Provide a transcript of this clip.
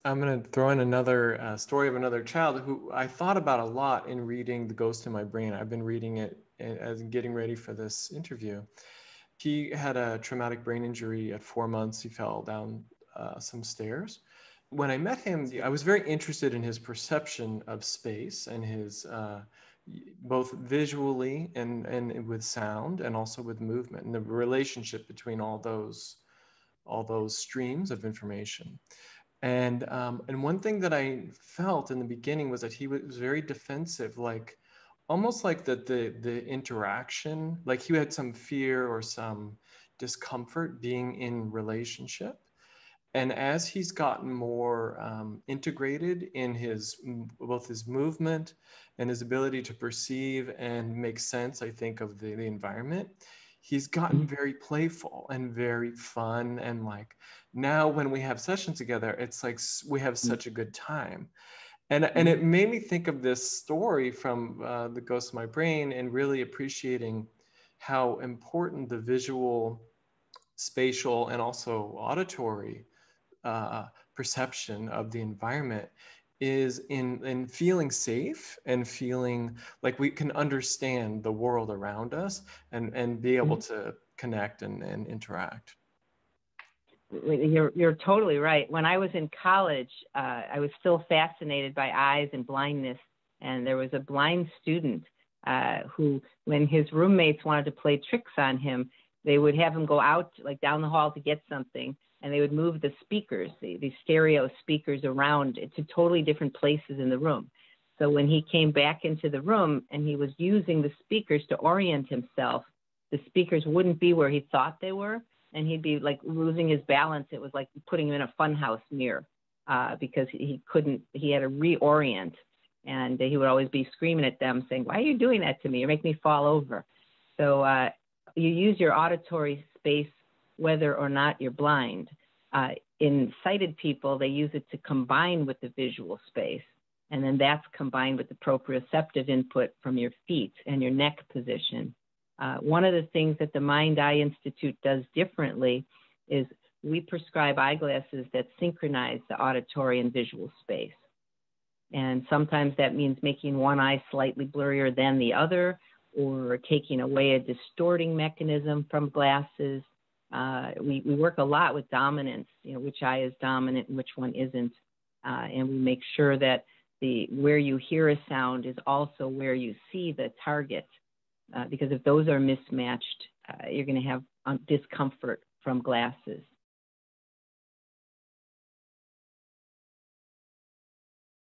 I'm going to throw in another story of another child who I thought about a lot in reading The Ghost in My Brain. I've been reading it as getting ready for this interview. He had a traumatic brain injury at 4 months. He fell down some stairs. When I met him, I was very interested in his perception of space and his both visually and with sound and also with movement and the relationship between all those streams of information. And one thing that I felt in the beginning was that he was very defensive, like almost like the interaction, like he had some fear or some discomfort being in relationship. And as he's gotten more integrated in both his movement and his ability to perceive and make sense, I think, of the environment, he's gotten very playful and very fun. And like now when we have sessions together, it's like we have such a good time. And it made me think of this story from The Ghost of My Brain and really appreciating how important the visual, spatial, and also auditory perception of the environment is in feeling safe and feeling like we can understand the world around us and be able to connect and interact. You're totally right. When I was in college, I was still fascinated by eyes and blindness. And there was a blind student who, when his roommates wanted to play tricks on him, they would have him go out like down the hall to get something, and they would move the speakers, the stereo speakers around to totally different places in the room. So when he came back into the room and he was using the speakers to orient himself, the speakers wouldn't be where he thought they were, and he'd be like losing his balance. It was like putting him in a funhouse mirror because he had to reorient. And he would always be screaming at them saying, "Why are you doing that to me? You make me fall over." So you use your auditory space whether or not you're blind. In sighted people, they use it to combine with the visual space. And then that's combined with the proprioceptive input from your feet and your neck position. One of the things that the Mind-Eye Institute does differently is we prescribe eyeglasses that synchronize the auditory and visual space. And sometimes that means making one eye slightly blurrier than the other, or taking away a distorting mechanism from glasses. We work a lot with dominance, which eye is dominant and which one isn't. And we make sure that where you hear a sound is also where you see the target. Because if those are mismatched, you're going to have discomfort from glasses.